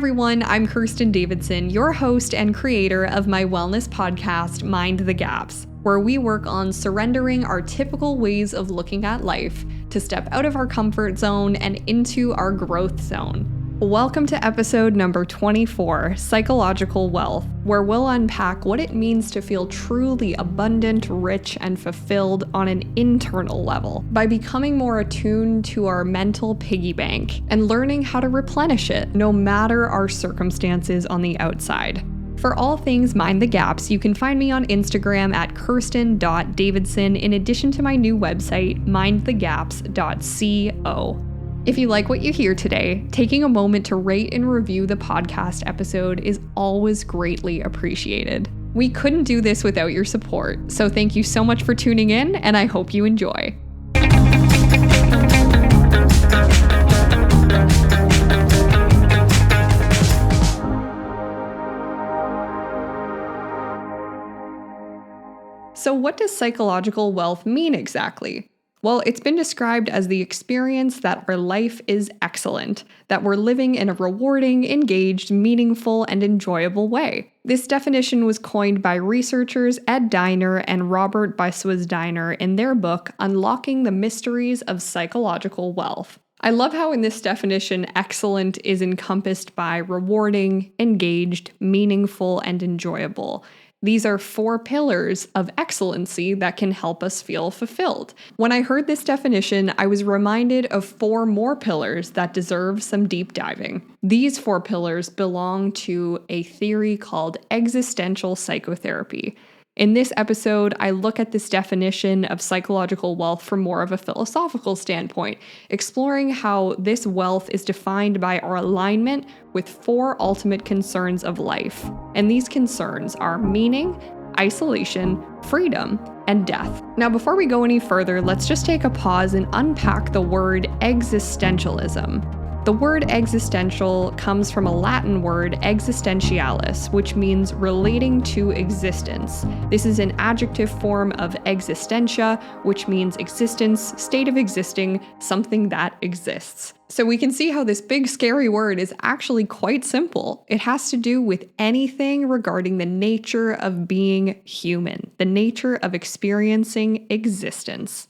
everyone, I'm Kirsten Davidson, your host and creator of my wellness podcast, Mind the Gaps, where we work on surrendering our typical ways of looking at life to step out of our comfort zone and into our growth zone. Welcome to episode number 24, Psychological Wealth, where we'll unpack what it means to feel truly abundant, rich, and fulfilled on an internal level by becoming more attuned to our mental piggy bank and learning how to replenish it no matter our circumstances on the outside. For all things Mind the Gaps, you can find me on Instagram at kirsten.davidson in addition to my new website, mindthegaps.co. If you like what you hear today, taking a moment to rate and review the podcast episode is always greatly appreciated. We couldn't do this without your support, so thank you so much for tuning in, and I hope you enjoy. So what does psychological wealth mean exactly? Well, it's been described as the experience that our life is excellent, that we're living in a rewarding, engaged, meaningful, and enjoyable way. This definition was coined by researchers Ed Diner and Robert Diner in their book, Unlocking the Mysteries of Psychological Wealth. I love how in this definition, excellent is encompassed by rewarding, engaged, meaningful, and enjoyable. These are 4 pillars of excellency that can help us feel fulfilled. When I heard this definition, I was reminded of 4 more pillars that deserve some deep diving. These 4 pillars belong to a theory called existential psychotherapy. In this episode, I look at this definition of psychological wealth from more of a philosophical standpoint, exploring how this wealth is defined by our alignment with 4 ultimate concerns of life. And these concerns are meaning, isolation, freedom, and death. Now, before we go any further, let's just take a pause and unpack the word existentialism. The word existential comes from a Latin word existentialis, which means relating to existence. This is an adjective form of existentia, which means existence, state of existing, something that exists. So we can see how this big scary word is actually quite simple. It has to do with anything regarding the nature of being human, the nature of experiencing existence.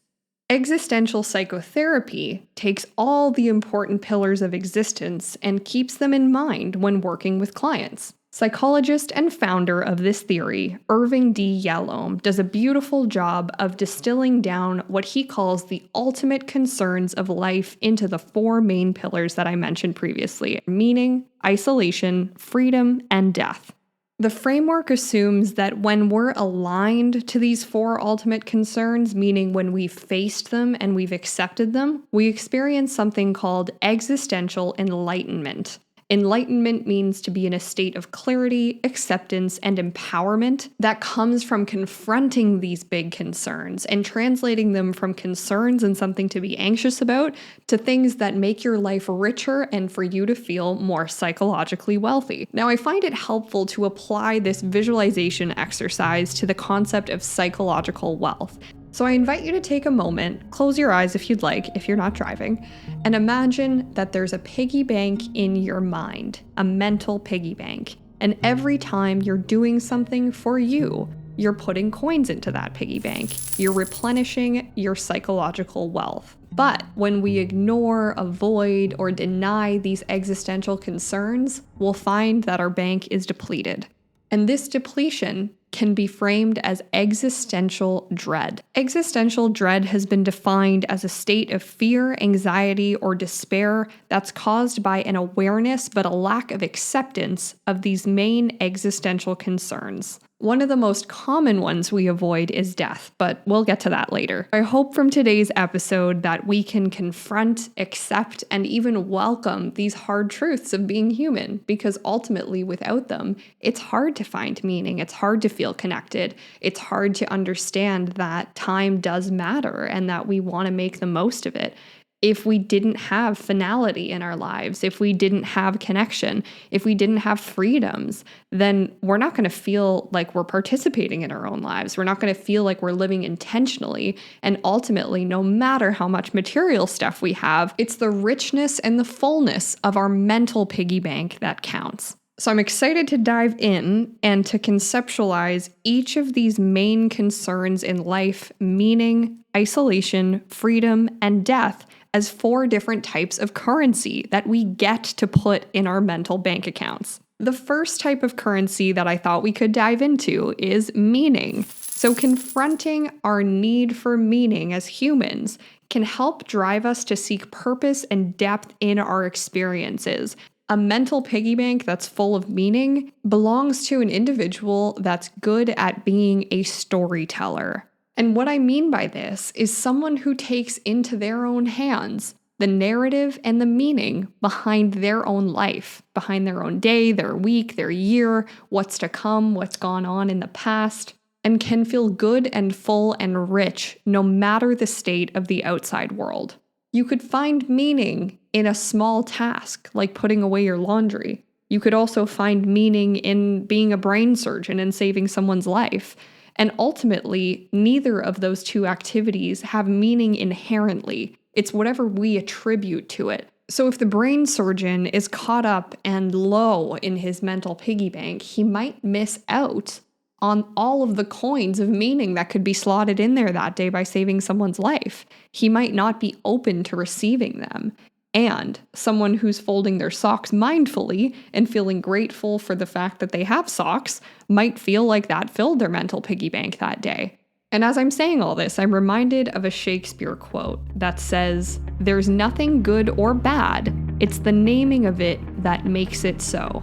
Existential psychotherapy takes all the important pillars of existence and keeps them in mind when working with clients. Psychologist and founder of this theory, Irving D. Yalom, does a beautiful job of distilling down what he calls the ultimate concerns of life into the 4 main pillars that I mentioned previously: meaning, isolation, freedom, and death. The framework assumes that when we're aligned to these 4 ultimate concerns, meaning when we've faced them and we've accepted them, we experience something called existential enlightenment. Enlightenment means to be in a state of clarity, acceptance, and empowerment that comes from confronting these big concerns and translating them from concerns and something to be anxious about to things that make your life richer and for you to feel more psychologically wealthy. Now, I find it helpful to apply this visualization exercise to the concept of psychological wealth. So I invite you to take a moment, close your eyes if you'd like, if you're not driving, and imagine that there's a piggy bank in your mind, a mental piggy bank. And every time you're doing something for you, you're putting coins into that piggy bank. You're replenishing your psychological wealth. But when we ignore, avoid, or deny these existential concerns, we'll find that our bank is depleted. And this depletion can be framed as existential dread. Existential dread has been defined as a state of fear, anxiety, or despair that's caused by an awareness but a lack of acceptance of these main existential concerns. One of the most common ones we avoid is death, but we'll get to that later. I hope from today's episode that we can confront, accept, and even welcome these hard truths of being human, because ultimately without them, it's hard to find meaning, it's hard to feel connected, it's hard to understand that time does matter and that we want to make the most of it. if we didn't have finality in our lives, if we didn't have connection, if we didn't have freedoms, then we're not going to feel like we're participating in our own lives. We're not going to feel like we're living intentionally. And ultimately, no matter how much material stuff we have, it's the richness and the fullness of our mental piggy bank that counts. So I'm excited to dive in and to conceptualize each of these main concerns in life: meaning, isolation, freedom, and death, as 4 different types of currency that we get to put in our mental bank accounts. The first type of currency that I thought we could dive into is meaning. So confronting our need for meaning as humans can help drive us to seek purpose and depth in our experiences. A mental piggy bank that's full of meaning belongs to an individual that's good at being a storyteller. And what I mean by this is someone who takes into their own hands the narrative and the meaning behind their own life, behind their own day, their week, their year, what's to come, what's gone on in the past, and can feel good and full and rich no matter the state of the outside world. You could find meaning in a small task like putting away your laundry. You could also find meaning in being a brain surgeon and saving someone's life. And ultimately, neither of those 2 activities have meaning inherently. It's whatever we attribute to it. So if the brain surgeon is caught up and low in his mental piggy bank, he might miss out on all of the coins of meaning that could be slotted in there that day by saving someone's life. He might not be open to receiving them. And someone who's folding their socks mindfully and feeling grateful for the fact that they have socks might feel like that filled their mental piggy bank that day. And as I'm saying all this, I'm reminded of a Shakespeare quote that says, "There's nothing good or bad, it's the naming of it that makes it so."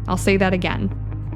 I'll say that again.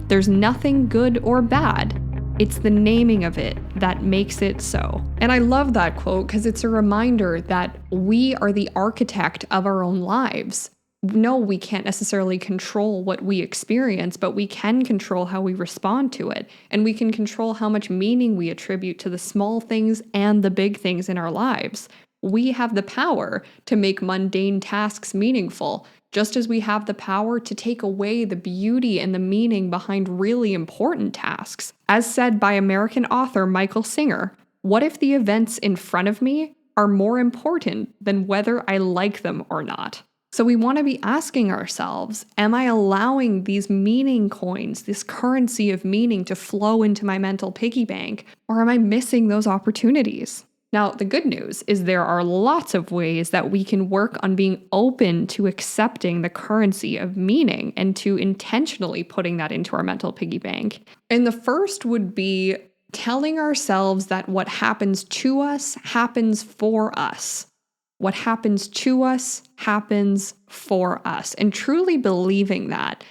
There's nothing good or bad, it's the naming of it that makes it so. And I love that quote because it's a reminder that we are the architect of our own lives. No, we can't necessarily control what we experience, but we can control how we respond to it. And we can control how much meaning we attribute to the small things and the big things in our lives. We have the power to make mundane tasks meaningful, just as we have the power to take away the beauty and the meaning behind really important tasks. As said by American author Michael Singer, what if the events in front of me are more important than whether I like them or not? So we want to be asking ourselves, am I allowing these meaning coins, this currency of meaning, to flow into my mental piggy bank, or am I missing those opportunities? Now, the good news is there are lots of ways that we can work on being open to accepting the currency of meaning and to intentionally putting that into our mental piggy bank. And the first would be telling ourselves that what happens to us happens for us. What happens to us happens for us, and truly believing that.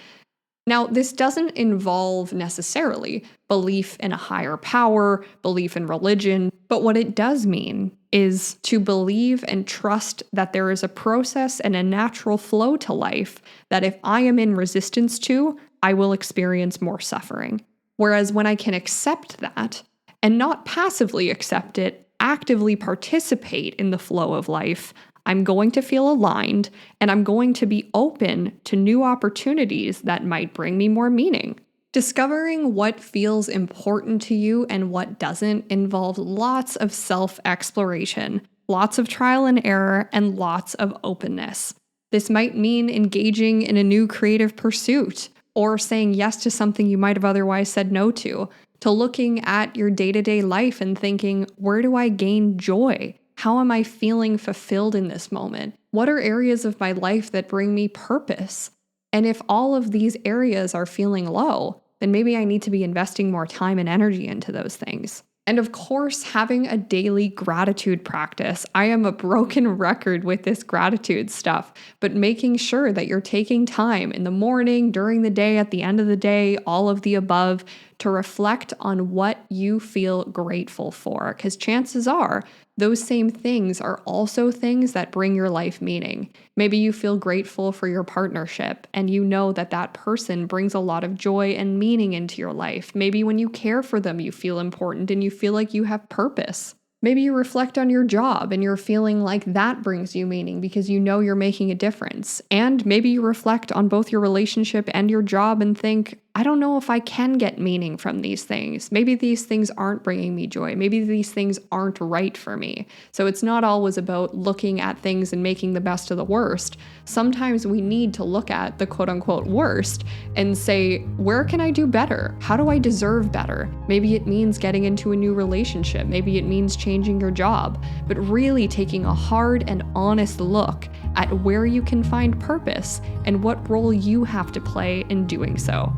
Now, this doesn't involve necessarily belief in a higher power, belief in religion, but what it does mean is to believe and trust that there is a process and a natural flow to life that if I am in resistance to, I will experience more suffering. Whereas when I can accept that and not passively accept it, actively participate in the flow of life, I'm going to feel aligned and I'm going to be open to new opportunities that might bring me more meaning. Discovering what feels important to you and what doesn't involves lots of self-exploration, lots of trial and error, and lots of openness. This might mean engaging in a new creative pursuit or saying yes to something you might have otherwise said no to looking at your day-to-day life and thinking, where do I gain joy? How am I feeling fulfilled in this moment? What are areas of my life that bring me purpose? And if all of these areas are feeling low, then maybe I need to be investing more time and energy into those things. And of course, having a daily gratitude practice. I am a broken record with this gratitude stuff, but making sure that you're taking time in the morning, during the day, at the end of the day, all of the above, to reflect on what you feel grateful for. Because chances are, those same things are also things that bring your life meaning. Maybe you feel grateful for your partnership and you know that that person brings a lot of joy and meaning into your life. Maybe when you care for them, you feel important and you feel like you have purpose. Maybe you reflect on your job and you're feeling like that brings you meaning because you know you're making a difference. And maybe you reflect on both your relationship and your job and think, I don't know if I can get meaning from these things. Maybe these things aren't bringing me joy. Maybe these things aren't right for me. So it's not always about looking at things and making the best of the worst. Sometimes we need to look at the quote unquote worst and say, where can I do better? How do I deserve better? Maybe it means getting into a new relationship. Maybe it means changing your job, but really taking a hard and honest look at where you can find purpose and what role you have to play in doing so.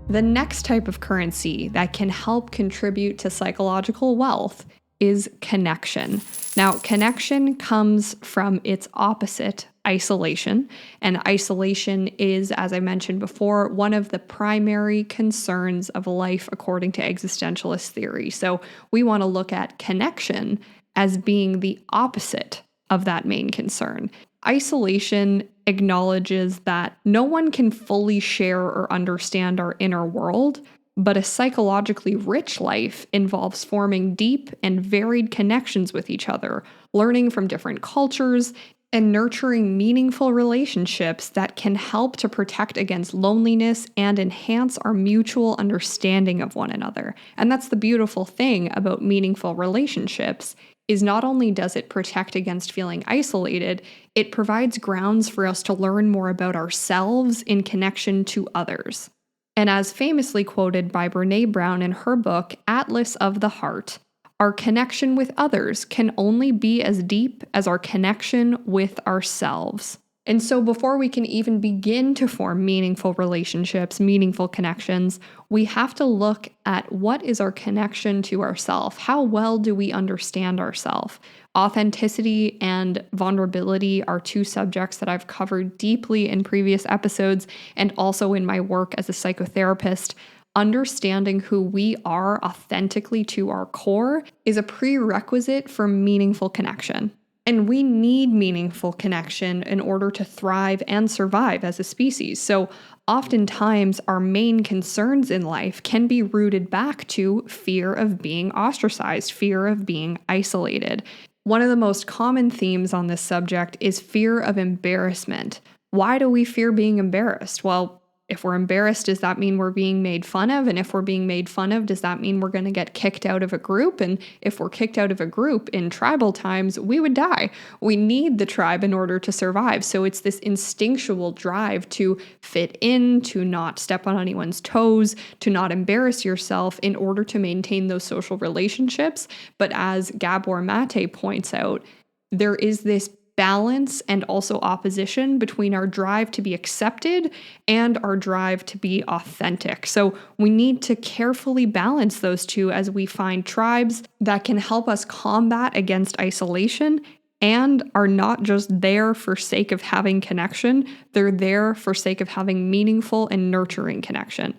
The next type of currency that can help contribute to psychological wealth is connection. Now, connection comes from its opposite, isolation. And isolation is, as I mentioned before, one of the primary concerns of life according to existentialist theory. So we want to look at connection as being the opposite of that main concern. Isolation acknowledges that no one can fully share or understand our inner world, but a psychologically rich life involves forming deep and varied connections with each other, learning from different cultures, and nurturing meaningful relationships that can help to protect against loneliness and enhance our mutual understanding of one another. And that's the beautiful thing about meaningful relationships, is not only does it protect against feeling isolated, it provides grounds for us to learn more about ourselves in connection to others. And as famously quoted by Brené Brown in her book, Atlas of the Heart, our connection with others can only be as deep as our connection with ourselves. And so before we can even begin to form meaningful relationships, meaningful connections, we have to look at what is our connection to ourselves. How well do we understand ourselves? Authenticity and vulnerability are two subjects that I've covered deeply in previous episodes and also in my work as a psychotherapist. Understanding who we are authentically to our core is a prerequisite for meaningful connection. And we need meaningful connection in order to thrive and survive as a species. So oftentimes our main concerns in life can be rooted back to fear of being ostracized, fear of being isolated. One of the most common themes on this subject is fear of embarrassment. Why do we fear being embarrassed? Well, if we're embarrassed, does that mean we're being made fun of? And if we're being made fun of, does that mean we're going to get kicked out of a group? And if we're kicked out of a group in tribal times, we would die. We need the tribe in order to survive. So it's this instinctual drive to fit in, to not step on anyone's toes, to not embarrass yourself in order to maintain those social relationships. But as Gabor Mate points out, there is this balance and also opposition between our drive to be accepted and our drive to be authentic. So we need to carefully balance those two as we find tribes that can help us combat against isolation and are not just there for sake of having connection, they're there for sake of having meaningful and nurturing connection.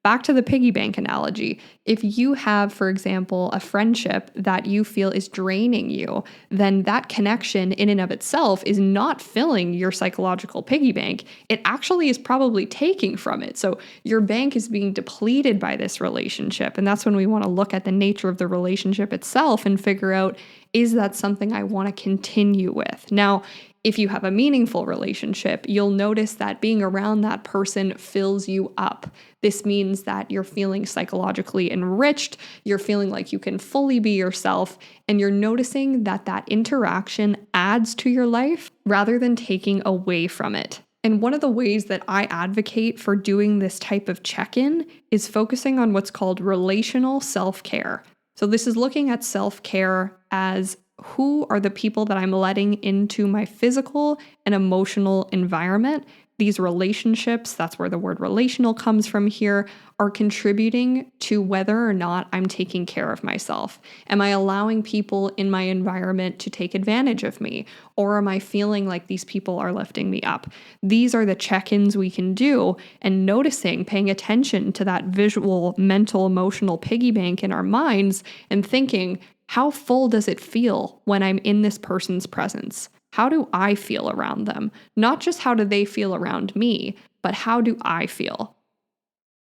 Back to the piggy bank analogy. If you have, for example, a friendship that you feel is draining you, then that connection in and of itself is not filling your psychological piggy bank. It actually is probably taking from it. So your bank is being depleted by this relationship. And that's when we want to look at the nature of the relationship itself and figure out, is that something I want to continue with? Now, if you have a meaningful relationship, you'll notice that being around that person fills you up. This means that you're feeling psychologically enriched, you're feeling like you can fully be yourself, and you're noticing that that interaction adds to your life rather than taking away from it. And one of the ways that I advocate for doing this type of check-in is focusing on what's called relational self-care. So this is looking at self-care as who are the people that I'm letting into my physical and emotional environment. These relationships, that's where the word relational comes from here, are contributing to whether or not I'm taking care of myself. Am I allowing people in my environment to take advantage of me? Or am I feeling like these people are lifting me up? These are the check-ins we can do, and noticing, paying attention to that visual, mental, emotional piggy bank in our minds and thinking, how full does it feel when I'm in this person's presence? How do I feel around them? Not just how do they feel around me, but how do I feel?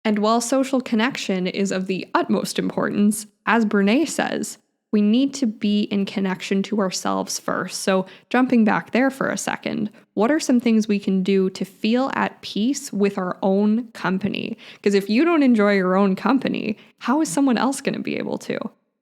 And while social connection is of the utmost importance, as Brene says, we need to be in connection to ourselves first. So jumping back there for a second, what are some things we can do to feel at peace with our own company? Because if you don't enjoy your own company, how is someone else going to be able to?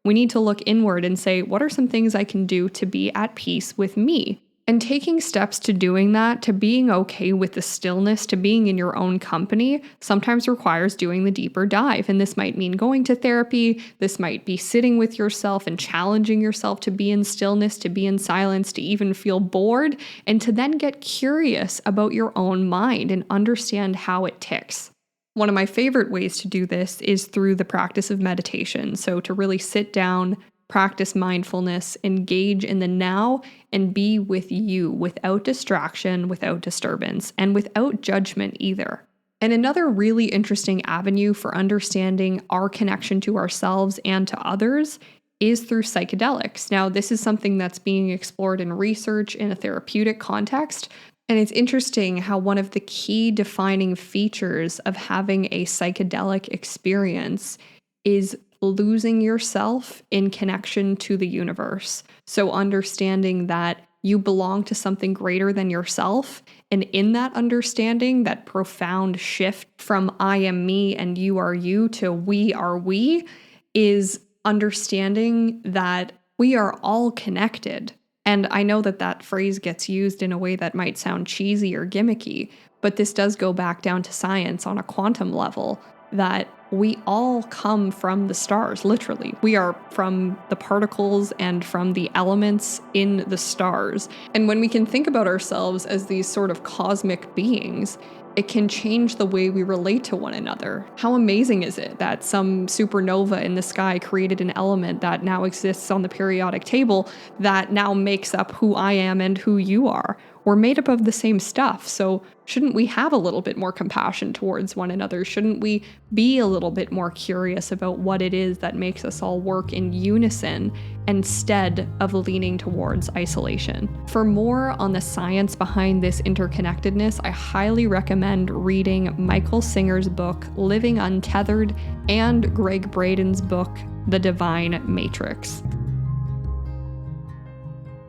We need to look inward and say, what are some things I can do to be at peace with me? And taking steps to doing that, to being okay with the stillness, to being in your own company, sometimes requires doing the deeper dive. And this might mean going to therapy. This might be sitting with yourself and challenging yourself to be in stillness, to be in silence, to even feel bored, and to then get curious about your own mind and understand how it ticks. One of my favorite ways to do this is through the practice of meditation. So to really sit down, practice mindfulness, engage in the now, and be with you without distraction, without disturbance, and without judgment either. And another really interesting avenue for understanding our connection to ourselves and to others is through psychedelics. Now, this is something that's being explored in research in a therapeutic context. And it's interesting how one of the key defining features of having a psychedelic experience is losing yourself in connection to the universe. So understanding that you belong to something greater than yourself. And in that understanding, that profound shift from I am me and you are you to we are we is understanding that we are all connected. And I know that that phrase gets used in a way that might sound cheesy or gimmicky, but this does go back down to science on a quantum level, that we all come from the stars, literally. We are from the particles and from the elements in the stars. And when we can think about ourselves as these sort of cosmic beings, it can change the way we relate to one another. How amazing is it that some supernova in the sky created an element that now exists on the periodic table that now makes up who I am and who you are? We're made up of the same stuff, so shouldn't we have a little bit more compassion towards one another? Shouldn't we be a little bit more curious about what it is that makes us all work in unison instead of leaning towards isolation? For more on the science behind this interconnectedness, I highly recommend reading Michael Singer's book, Living Untethered, and Greg Braden's book, The Divine Matrix.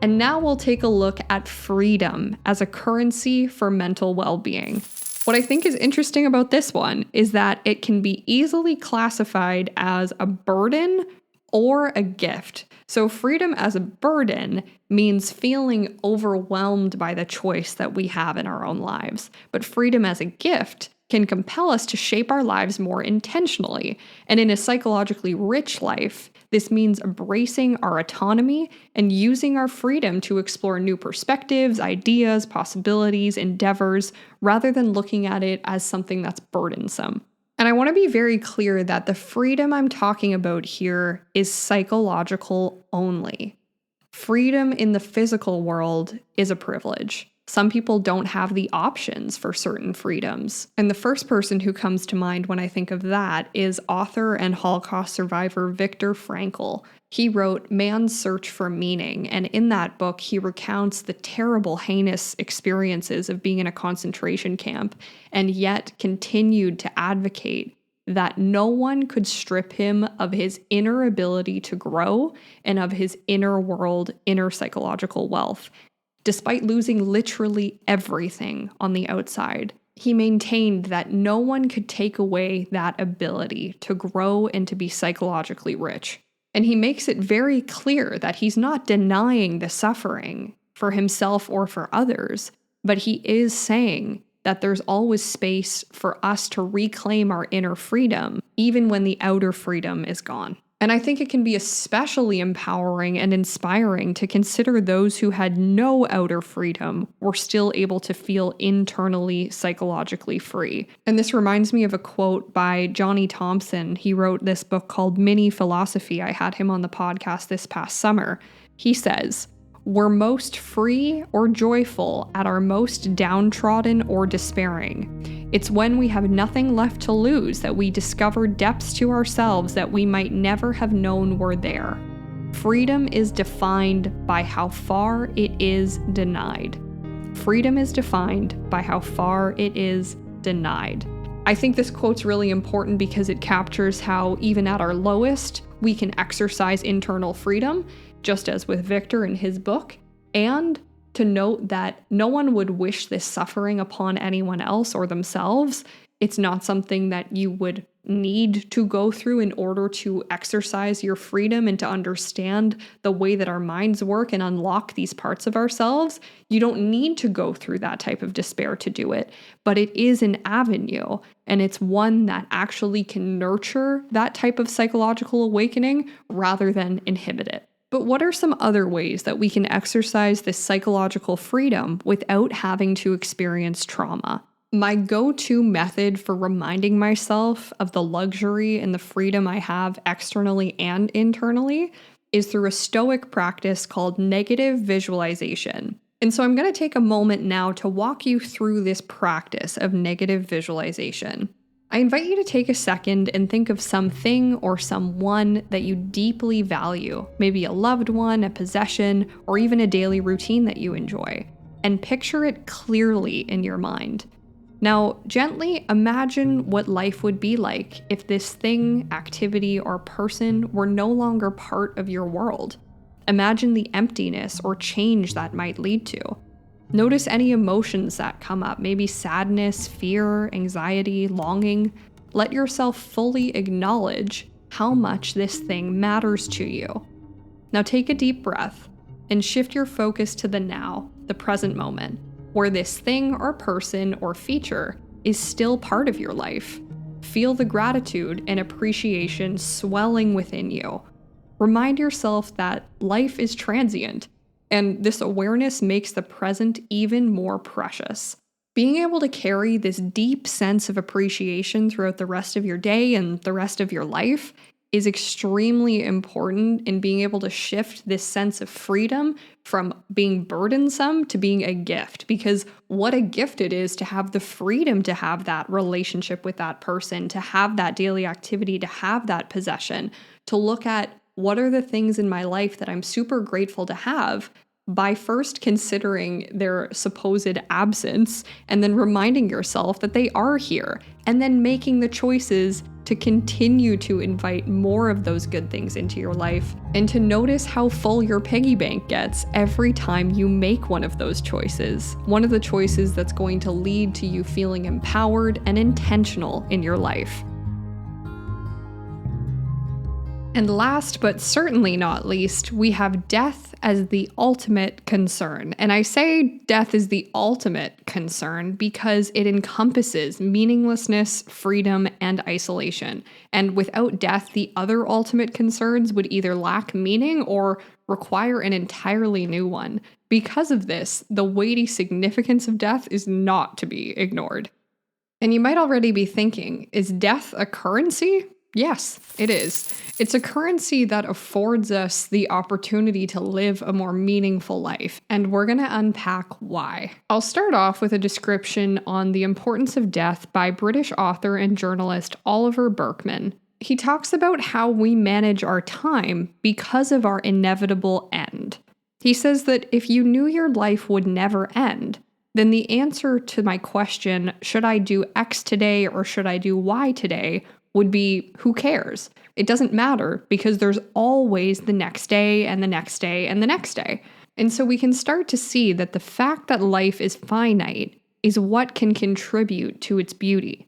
And now we'll take a look at freedom as a currency for mental well-being. What I think is interesting about this one is that it can be easily classified as a burden or a gift. So freedom as a burden means feeling overwhelmed by the choice that we have in our own lives. But freedom as a gift can compel us to shape our lives more intentionally. And in a psychologically rich life, this means embracing our autonomy and using our freedom to explore new perspectives, ideas, possibilities, endeavors, rather than looking at it as something that's burdensome. And I want to be very clear that the freedom I'm talking about here is psychological only. Freedom in the physical world is a privilege. Some people don't have the options for certain freedoms. And the first person who comes to mind when I think of that is author and Holocaust survivor Viktor Frankl. He wrote Man's Search for Meaning, and in that book, he recounts the terrible, heinous experiences of being in a concentration camp, and yet continued to advocate that no one could strip him of his inner ability to grow and of his inner world, inner psychological wealth. Despite losing literally everything on the outside, he maintained that no one could take away that ability to grow and to be psychologically rich. And he makes it very clear that he's not denying the suffering for himself or for others, but he is saying that there's always space for us to reclaim our inner freedom, even when the outer freedom is gone. And I think it can be especially empowering and inspiring to consider those who had no outer freedom were still able to feel internally psychologically free. And this reminds me of a quote by Johnny Thompson. He wrote this book called Mini Philosophy. I had him on the podcast this past summer. He says, "We're most free or joyful at our most downtrodden or despairing. It's when we have nothing left to lose that we discover depths to ourselves that we might never have known were there. Freedom is defined by how far it is denied." Freedom is defined by how far it is denied. I think this quote's really important because it captures how, even at our lowest, we can exercise internal freedom, just as with Victor in his book, and to note that no one would wish this suffering upon anyone else or themselves. It's not something that you would need to go through in order to exercise your freedom and to understand the way that our minds work and unlock these parts of ourselves. You don't need to go through that type of despair to do it, but it is an avenue, and it's one that actually can nurture that type of psychological awakening rather than inhibit it. But what are some other ways that we can exercise this psychological freedom without having to experience trauma? My go-to method for reminding myself of the luxury and the freedom I have externally and internally is through a Stoic practice called negative visualization. And so I'm going to take a moment now to walk you through this practice of negative visualization. I invite you to take a second and think of something or someone that you deeply value, maybe a loved one, a possession, or even a daily routine that you enjoy, and picture it clearly in your mind. Now, gently imagine what life would be like if this thing, activity, or person were no longer part of your world. Imagine the emptiness or change that might lead to. Notice any emotions that come up, maybe sadness, fear, anxiety, longing. Let yourself fully acknowledge how much this thing matters to you. Now take a deep breath and shift your focus to the now, the present moment, where this thing or person or feature is still part of your life. Feel the gratitude and appreciation swelling within you. Remind yourself that life is transient, and this awareness makes the present even more precious. Being able to carry this deep sense of appreciation throughout the rest of your day and the rest of your life is extremely important in being able to shift this sense of freedom from being burdensome to being a gift. Because what a gift it is to have the freedom to have that relationship with that person, to have that daily activity, to have that possession, to look at what are the things in my life that I'm super grateful to have by first considering their supposed absence and then reminding yourself that they are here, and then making the choices to continue to invite more of those good things into your life, and to notice how full your piggy bank gets every time you make one of those choices. One of the choices that's going to lead to you feeling empowered and intentional in your life. And last but certainly not least, we have death as the ultimate concern. And I say death is the ultimate concern because it encompasses meaninglessness, freedom, and isolation. And without death, the other ultimate concerns would either lack meaning or require an entirely new one. Because of this, the weighty significance of death is not to be ignored. And you might already be thinking, is death a currency? Yes, it is. It's a currency that affords us the opportunity to live a more meaningful life, and we're going to unpack why. I'll start off with a description on the importance of death by British author and journalist Oliver Burkeman. He talks about how we manage our time because of our inevitable end. He says that if you knew your life would never end, then the answer to my question, should I do X today or should I do Y today, would be, who cares? It doesn't matter because there's always the next day and the next day and the next day. And so we can start to see that the fact that life is finite is what can contribute to its beauty.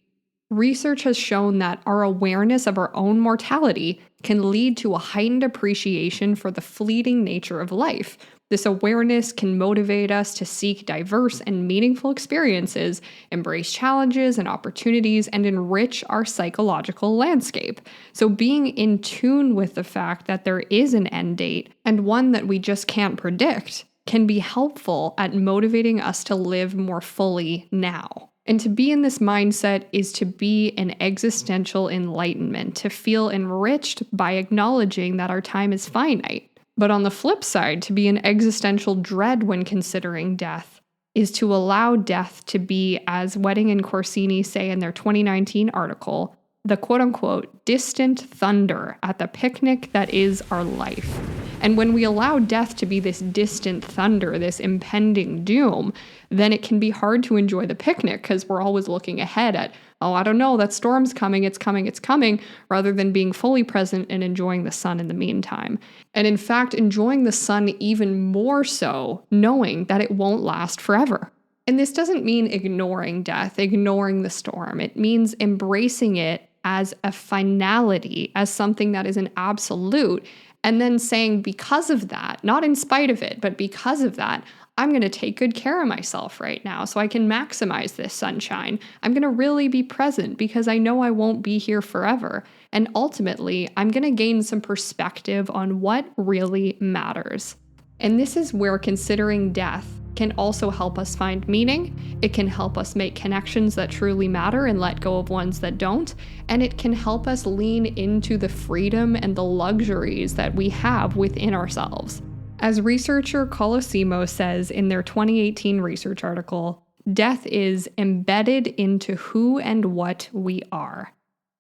Research has shown that our awareness of our own mortality can lead to a heightened appreciation for the fleeting nature of life. This awareness can motivate us to seek diverse and meaningful experiences, embrace challenges and opportunities, and enrich our psychological landscape. So being in tune with the fact that there is an end date, and one that we just can't predict, can be helpful at motivating us to live more fully now. And to be in this mindset is to be an existential enlightenment, to feel enriched by acknowledging that our time is finite. But on the flip side, to be an existential dread when considering death is to allow death to be, as Wedding and Corsini say in their 2019 article, the quote-unquote distant thunder at the picnic that is our life. And when we allow death to be this distant thunder, this impending doom, then it can be hard to enjoy the picnic because we're always looking ahead at oh, I don't know, that storm's coming, it's coming, it's coming, rather than being fully present and enjoying the sun in the meantime. And in fact, enjoying the sun even more so, knowing that it won't last forever. And this doesn't mean ignoring death, ignoring the storm. It means embracing it as a finality, as something that is an absolute, and then saying, because of that, not in spite of it, but because of that, I'm going to take good care of myself right now so I can maximize this sunshine. I'm going to really be present because I know I won't be here forever. And ultimately, I'm going to gain some perspective on what really matters. And this is where considering death can also help us find meaning. It can help us make connections that truly matter and let go of ones that don't. And it can help us lean into the freedom and the luxuries that we have within ourselves. As researcher Colosimo says in their 2018 research article, death is embedded into who and what we are.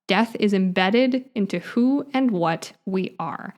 Death is embedded into who and what we are.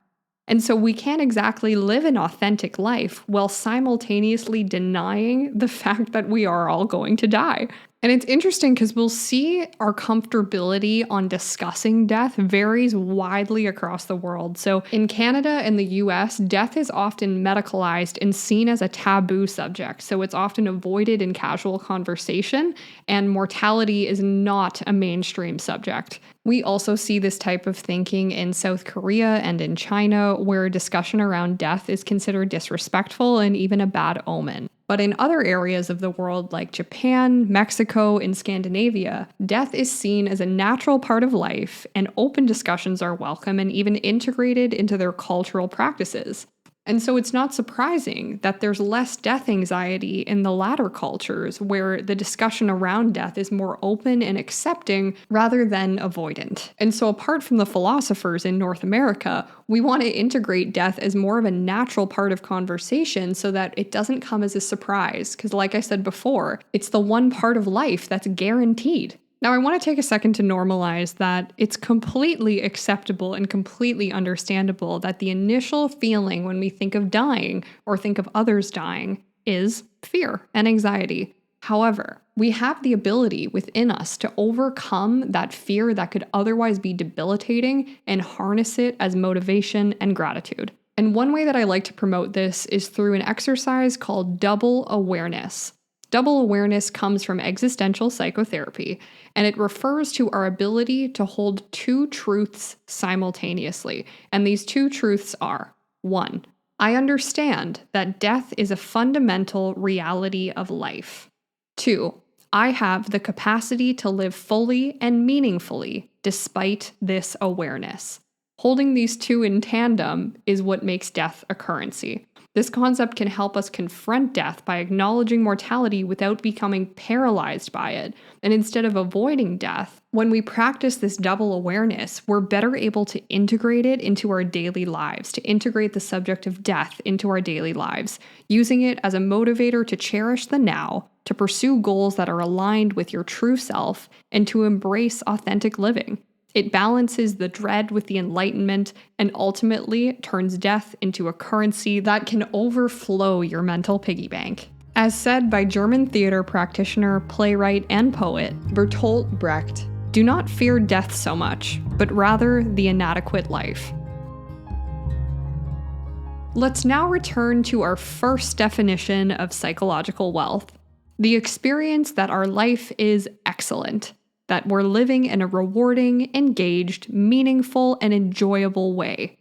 And so we can't exactly live an authentic life while simultaneously denying the fact that we are all going to die. And it's interesting because we'll see our comfortability on discussing death varies widely across the world. So in Canada and the US, death is often medicalized and seen as a taboo subject. So it's often avoided in casual conversation, and mortality is not a mainstream subject. We also see this type of thinking in South Korea and in China, where discussion around death is considered disrespectful and even a bad omen. But in other areas of the world like Japan, Mexico, and Scandinavia, death is seen as a natural part of life, and open discussions are welcome and even integrated into their cultural practices. And so it's not surprising that there's less death anxiety in the latter cultures, where the discussion around death is more open and accepting rather than avoidant. And so apart from the philosophers in North America, we want to integrate death as more of a natural part of conversation so that it doesn't come as a surprise. Because like I said before, it's the one part of life that's guaranteed. Now, I want to take a second to normalize that it's completely acceptable and completely understandable that the initial feeling when we think of dying or think of others dying is fear and anxiety. However, we have the ability within us to overcome that fear that could otherwise be debilitating and harness it as motivation and gratitude. And one way that I like to promote this is through an exercise called double awareness. Double awareness comes from existential psychotherapy, and it refers to our ability to hold two truths simultaneously. And these two truths are: 1, I understand that death is a fundamental reality of life. 2, I have the capacity to live fully and meaningfully despite this awareness. Holding these two in tandem is what makes death a currency. This concept can help us confront death by acknowledging mortality without becoming paralyzed by it. And instead of avoiding death, when we practice this double awareness, we're better able to integrate it into our daily lives, to integrate the subject of death into our daily lives, using it as a motivator to cherish the now, to pursue goals that are aligned with your true self, and to embrace authentic living. It balances the dread with the enlightenment and ultimately turns death into a currency that can overflow your mental piggy bank. As said by German theater practitioner, playwright, and poet Bertolt Brecht, do not fear death so much, but rather the inadequate life. Let's now return to our first definition of psychological wealth: the experience that our life is excellent, that we're living in a rewarding, engaged, meaningful, and enjoyable way.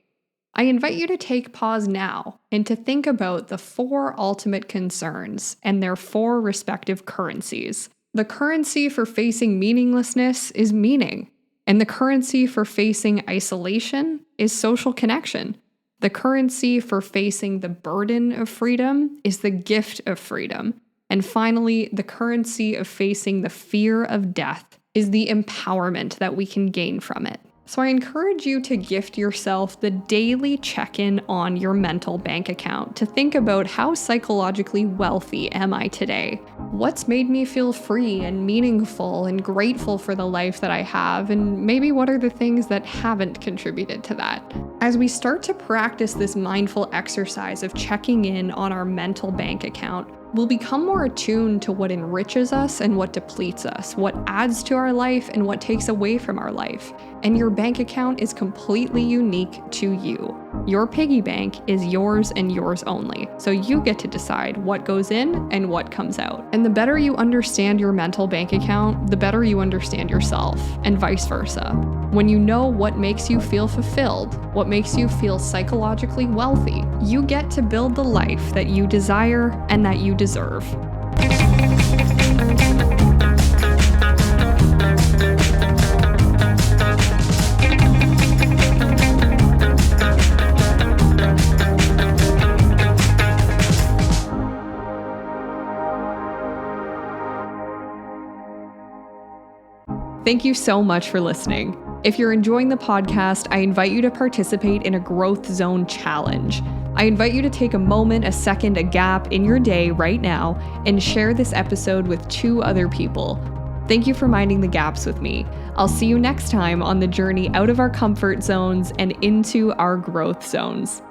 I invite you to take pause now and to think about the 4 ultimate concerns and their 4 respective currencies. The currency for facing meaninglessness is meaning, and the currency for facing isolation is social connection. The currency for facing the burden of freedom is the gift of freedom. And finally, the currency of facing the fear of death is the empowerment that we can gain from it. So I encourage you to gift yourself the daily check-in on your mental bank account to think about, how psychologically wealthy am I today? What's made me feel free and meaningful and grateful for the life that I have? And maybe what are the things that haven't contributed to that? As we start to practice this mindful exercise of checking in on our mental bank account, We'll become more attuned to what enriches us and what depletes us, what adds to our life and what takes away from our life. And your bank account is completely unique to you. Your piggy bank is yours and yours only, so you get to decide what goes in and what comes out. And the better you understand your mental bank account, the better you understand yourself, and vice versa. When you know what makes you feel fulfilled, what makes you feel psychologically wealthy, you get to build the life that you desire and that you deserve. Thank you so much for listening. If you're enjoying the podcast, I invite you to participate in a growth zone challenge. I invite you to take a moment, a second, a gap in your day right now and share this episode with 2 other people. Thank you for minding the gaps with me. I'll see you next time on the journey out of our comfort zones and into our growth zones.